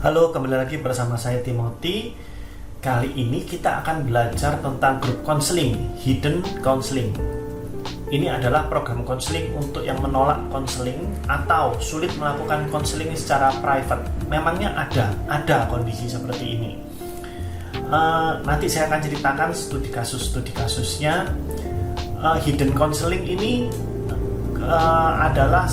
Halo, kembali lagi bersama saya Timothy. Kali ini kita akan belajar tentang grup konseling, hidden counseling. Ini adalah program konseling untuk yang menolak konseling atau sulit melakukan konseling secara private. Memangnya ada kondisi seperti ini. Nanti saya akan ceritakan studi kasusnya. Hidden counseling ini adalah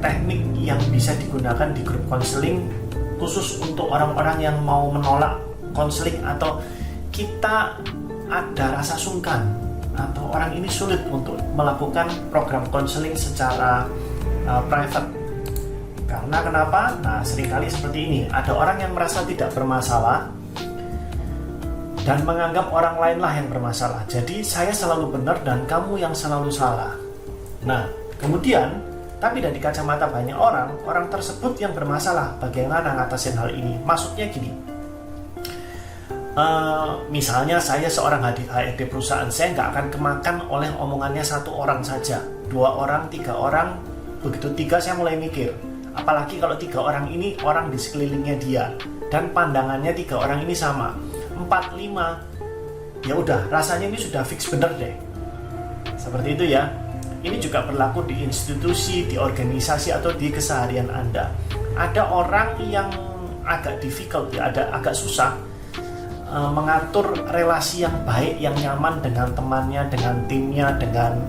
teknik yang bisa digunakan di grup konseling khusus untuk orang-orang yang mau menolak konseling atau kita ada rasa sungkan atau orang ini sulit untuk melakukan program konseling secara private. Karena kenapa? Nah, seringkali seperti ini. Ada orang yang merasa tidak bermasalah dan menganggap orang lainlah yang bermasalah. Jadi saya selalu benar dan kamu yang selalu salah. Nah, kemudian tapi dari kacamata banyak orang tersebut yang bermasalah. Bagaimana ngatasin hal ini? Maksudnya gini, misalnya saya seorang HRD perusahaan, saya nggak akan kemakan oleh omongannya satu orang saja, 2 orang, 3 orang, begitu 3 saya mulai mikir. Apalagi kalau 3 orang ini orang di sekelilingnya dia dan pandangannya 3 orang ini sama, 4, 5, ya udah rasanya ini sudah fix bener deh. Seperti itu ya. Ini juga berlaku di institusi, di organisasi, atau di keseharian Anda. Ada orang yang agak difficult, ya, agak susah mengatur relasi yang baik, yang nyaman dengan temannya, dengan timnya, dengan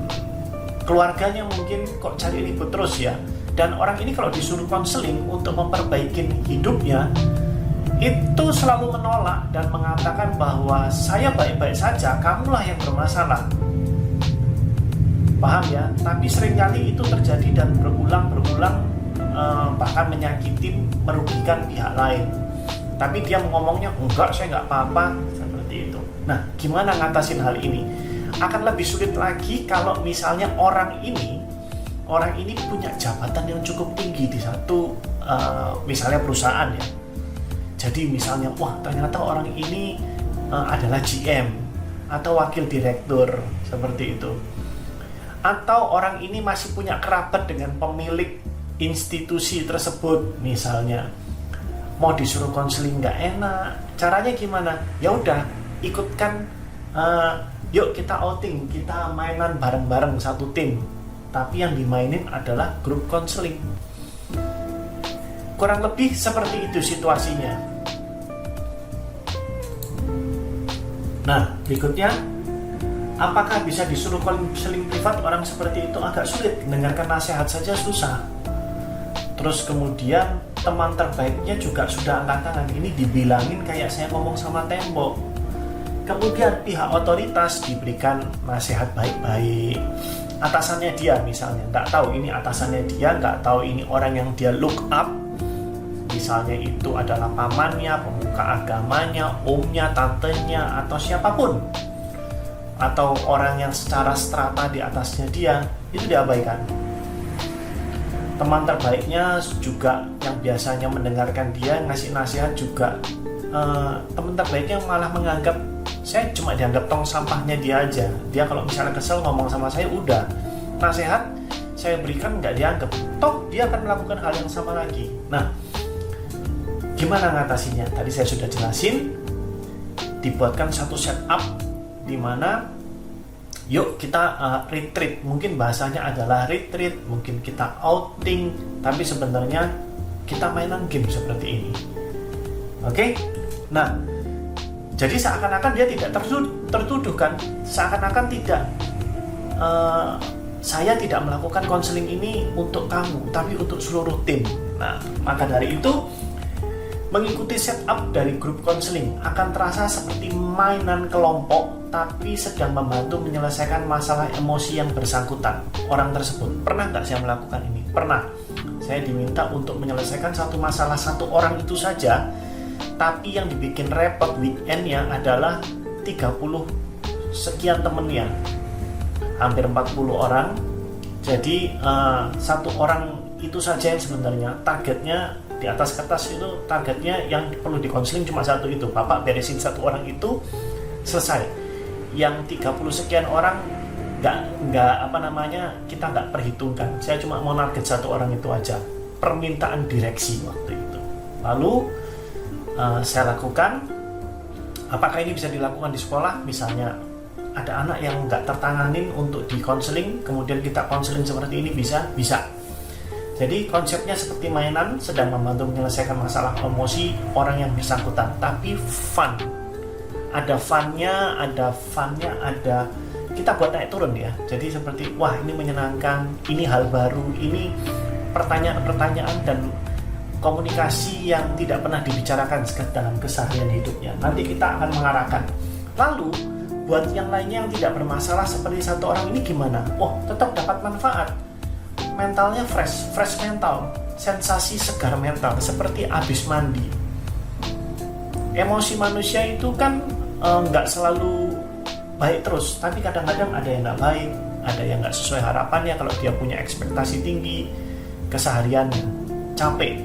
keluarganya. Mungkin kok cari ribut terus ya. Dan orang ini kalau disuruh konseling untuk memperbaiki hidupnya, itu selalu menolak dan mengatakan bahwa saya baik-baik saja, kamulah yang bermasalah. Paham ya? Tapi seringkali itu terjadi dan berulang-ulang, bahkan menyakiti, merugikan pihak lain. Tapi dia ngomongnya, enggak, saya nggak apa-apa, seperti itu. Nah, gimana ngatasin hal ini? Akan lebih sulit lagi kalau misalnya orang ini punya jabatan yang cukup tinggi di satu, misalnya perusahaan ya. Jadi misalnya, wah ternyata orang ini adalah GM atau wakil direktur, seperti itu. Atau orang ini masih punya kerabat dengan pemilik institusi tersebut, misalnya mau disuruh konseling nggak enak, caranya gimana? Ya udah, ikutkan, yuk kita outing, kita mainan bareng-bareng satu tim, tapi yang dimainin adalah grup konseling. Kurang lebih seperti itu situasinya. Nah, berikutnya, apakah bisa disuruh konseling privat? Orang seperti itu agak sulit, mendengarkan nasihat saja susah. Terus kemudian teman terbaiknya juga sudah angkat tangan. Ini dibilangin kayak saya ngomong sama tembok. Kemudian pihak otoritas diberikan nasihat baik-baik. Atasannya dia misalnya, nggak tahu ini atasannya dia, nggak tahu ini orang yang dia look up. Misalnya itu adalah pamannya, pemuka agamanya, omnya, tantenya, atau siapapun. Atau orang yang secara strata di atasnya dia, itu diabaikan. Teman terbaiknya juga yang biasanya mendengarkan dia, ngasih nasihat juga, teman terbaiknya malah menganggap saya cuma dianggap tong sampahnya dia aja. Dia kalau misalnya kesel ngomong sama saya, udah, nasihat saya berikan nggak dianggap, toh dia akan melakukan hal yang sama lagi. Nah, gimana ngatasinya? Tadi saya sudah jelasin, dibuatkan satu setup di mana yuk kita retreat, mungkin bahasanya adalah retreat, mungkin kita outing, tapi sebenarnya kita mainan game seperti ini. Oke? Nah, jadi seakan-akan dia tidak tertuduh kan, seakan-akan tidak, saya tidak melakukan konseling ini untuk kamu, tapi untuk seluruh tim. Nah, maka dari itu mengikuti setup dari grup konseling akan terasa seperti mainan kelompok, tapi sedang membantu menyelesaikan masalah emosi yang bersangkutan orang tersebut. Pernah nggak saya melakukan ini? Pernah. Saya diminta untuk menyelesaikan satu masalah satu orang itu saja, tapi yang dibikin repot weekendnya adalah 30 sekian temennya, hampir 40 orang. Jadi satu orang itu saja yang sebenarnya targetnya di atas kertas, itu targetnya yang perlu dikonseling cuma satu itu. Bapak beresin satu orang itu, selesai. Yang 30 sekian orang kita nggak perhitungkan. Saya cuma mau target satu orang itu aja. Permintaan direksi waktu itu. Lalu saya lakukan. Apakah ini bisa dilakukan di sekolah? Misalnya ada anak yang nggak tertanganin untuk di konseling, kemudian kita konseling seperti ini, bisa. Jadi konsepnya seperti mainan, sedang membantu menyelesaikan masalah emosi orang yang bersangkutan, tapi fun. Ada funnya, ada kita buat naik turun ya. Jadi seperti wah ini menyenangkan, ini hal baru, ini pertanyaan-pertanyaan dan komunikasi yang tidak pernah dibicarakan dalam keseharian hidupnya. Nanti kita akan mengarahkan. Lalu buat yang lainnya yang tidak bermasalah seperti satu orang ini gimana? Oh, tetap dapat manfaat. Mentalnya fresh mental, sensasi segar mental, seperti habis mandi. Emosi manusia itu kan nggak selalu baik terus, tapi kadang-kadang ada yang nggak baik, ada yang nggak sesuai harapannya kalau dia punya ekspektasi tinggi, kesehariannya capek.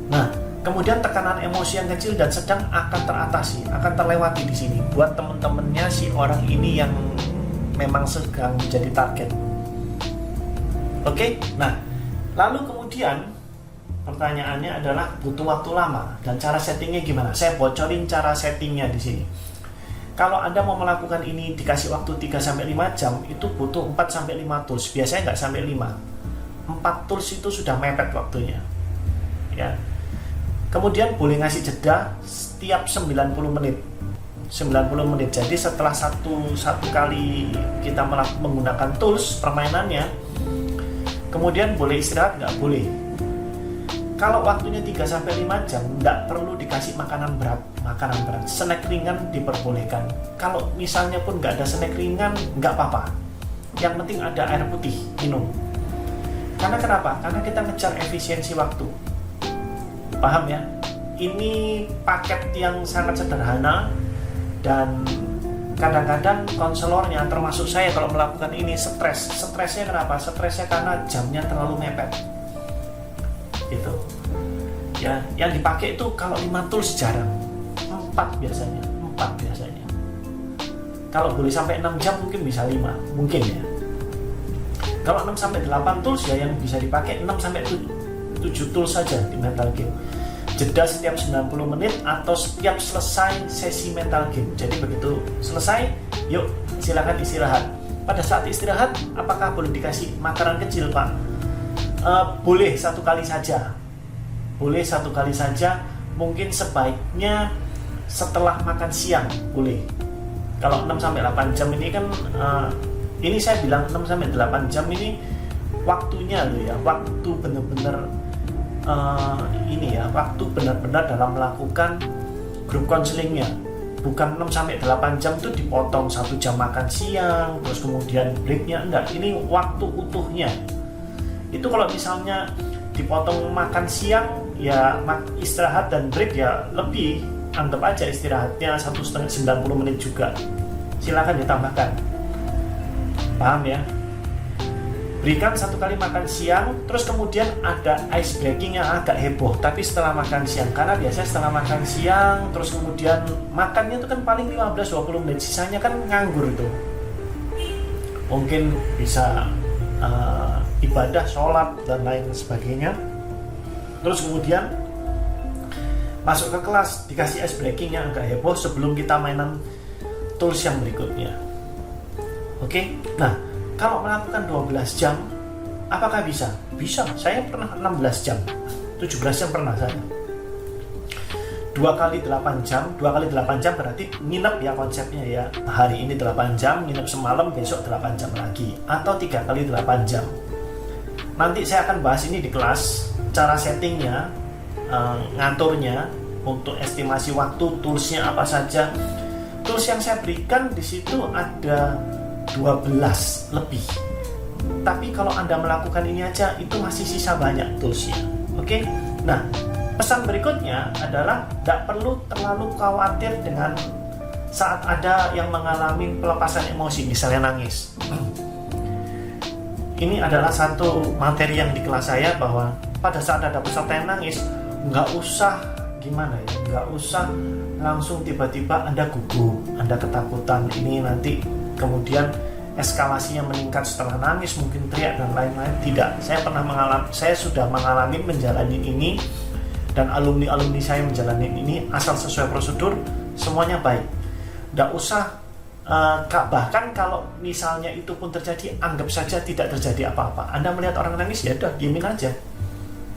Nah, kemudian tekanan emosi yang kecil dan sedang akan teratasi, akan terlewati di sini buat teman-temannya si orang ini yang memang sedang menjadi target. Oke, nah lalu kemudian pertanyaannya adalah butuh waktu lama dan cara settingnya gimana? Saya bocorin cara settingnya di sini. Kalau Anda mau melakukan ini dikasih waktu 3-5 jam, itu butuh 4-5 tools. Biasanya nggak sampai 5. 4 tools itu sudah mepet waktunya. Ya. Kemudian boleh ngasih jeda setiap 90 menit. 90 menit. Jadi setelah satu kali kita menggunakan tools permainannya, kemudian boleh istirahat, nggak boleh. Kalau waktunya 3-5 jam, nggak perlu dikasih makanan berat. Snack ringan diperbolehkan. Kalau misalnya pun nggak ada snack ringan, nggak apa-apa. Yang penting ada air putih, minum. Karena kenapa? Karena kita ngejar efisiensi waktu. Paham ya? Ini paket yang sangat sederhana dan kadang-kadang konselornya termasuk saya kalau melakukan ini stresnya kenapa? Stresnya karena jamnya terlalu mepet gitu ya. Yang dipakai itu kalau 5 tools jarang, 4 biasanya. Kalau boleh sampai 6 jam mungkin bisa 5, mungkin ya. Kalau 6-8 tools ya yang bisa dipakai 6-7 tools saja di mental game. Jeda setiap 90 menit atau setiap selesai sesi mental game. Jadi begitu selesai, yuk silakan istirahat. Pada saat istirahat, apakah boleh dikasih makanan kecil, Pak? Boleh 1 kali saja. Boleh 1 kali saja. Mungkin sebaiknya setelah makan siang, boleh. Kalau 6-8 jam ini kan, ini saya bilang 6-8 jam ini waktunya loh ya. Waktu benar-benar waktu benar-benar dalam melakukan grup konselingnya. Bukan 6-8 jam itu dipotong 1 jam makan siang terus kemudian breaknya, enggak. Ini waktu utuhnya. Itu kalau misalnya dipotong makan siang ya istirahat dan break ya lebih, anggap aja istirahatnya 1,5-90 menit juga, silakan ditambahkan. Paham ya? Berikan 1 kali makan siang, terus kemudian ada ice breaking yang agak heboh, tapi setelah makan siang. Karena biasanya setelah makan siang, terus kemudian makannya itu kan paling 15-20 menit, sisanya kan nganggur itu. Mungkin bisa ibadah, sholat, dan lain sebagainya. Terus kemudian masuk ke kelas, dikasih ice breaking yang agak heboh sebelum kita mainan tools yang berikutnya. Oke, nah kalau melakukan 12 jam, apakah bisa? Bisa, saya pernah 16 jam, 17 jam pernah saya. 2 kali 8 jam berarti nginep ya konsepnya ya. Hari ini 8 jam, nginep semalam, besok 8 jam lagi. Atau 3 kali 8 jam. Nanti saya akan bahas ini di kelas, cara settingnya, ngaturnya, untuk estimasi waktu, toolsnya apa saja. Tools yang saya berikan di situ ada 12 lebih. Tapi kalau Anda melakukan ini aja, itu masih sisa banyak toolsnya. Oke? Nah, pesan berikutnya adalah tidak perlu terlalu khawatir dengan saat ada yang mengalami pelepasan emosi, misalnya nangis. Ini adalah satu materi yang di kelas saya, bahwa pada saat ada peserta yang nangis, nggak usah langsung tiba-tiba Anda gugup, Anda ketakutan, ini nanti kemudian eskalasinya meningkat setelah nangis, mungkin teriak dan lain-lain. Tidak, saya sudah mengalami menjalani ini. dan alumni-alumni saya menjalani ini asal sesuai prosedur, semuanya baik. Nggak usah bahkan kalau misalnya itu pun terjadi, anggap saja tidak terjadi apa-apa. Anda melihat orang nangis, ya udah diemin aja,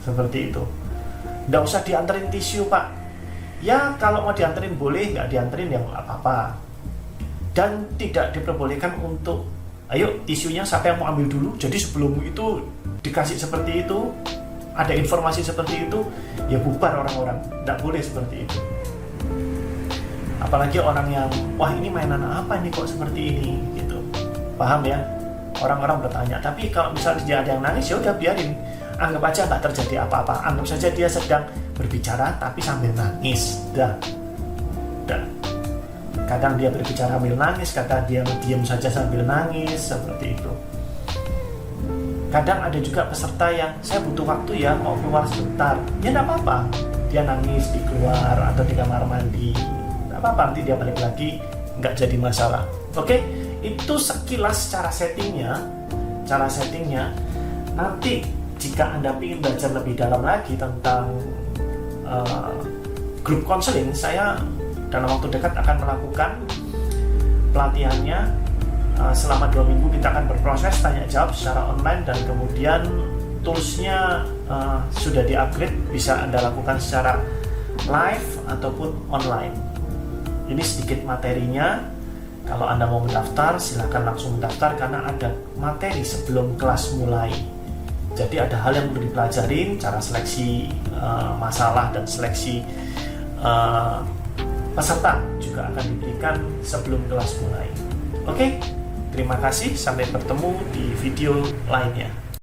seperti itu. Nggak usah dianterin tisu, Pak. Ya kalau mau dianterin boleh, nggak dianterin ya nggak apa-apa. Dan tidak diperbolehkan untuk, ayo tisunya siapa yang mau ambil dulu. Jadi sebelum itu dikasih seperti itu, ada informasi seperti itu, ya bubar orang-orang. Nggak boleh seperti itu. Apalagi orang yang, wah ini mainan apa ini kok seperti ini, gitu. Paham ya? Orang-orang bertanya. Tapi kalau misalnya dia ada yang nangis, ya udah biarin. Anggap aja nggak terjadi apa-apa. Anggap saja dia sedang berbicara tapi sambil nangis. Dah. Kadang dia berbicara sambil nangis, kadang dia diam saja sambil nangis, seperti itu. Kadang ada juga peserta yang, saya butuh waktu ya, mau keluar sebentar. Ya nggak apa-apa. Dia nangis di keluar atau di kamar mandi. Apa nanti dia balik lagi, nggak jadi masalah. Oke, itu sekilas cara settingnya. Nanti jika Anda ingin belajar lebih dalam lagi tentang grup konseling, saya dalam waktu dekat akan melakukan pelatihannya. Selama 2 minggu kita akan berproses tanya jawab secara online, dan kemudian toolsnya sudah di-upgrade, bisa Anda lakukan secara live ataupun online. Ini sedikit materinya. Kalau Anda mau mendaftar, silakan langsung mendaftar karena ada materi sebelum kelas mulai. Jadi ada hal yang perlu dipelajarin, cara seleksi masalah dan seleksi peserta juga akan diberikan sebelum kelas mulai. Oke, terima kasih, sampai bertemu di video lainnya.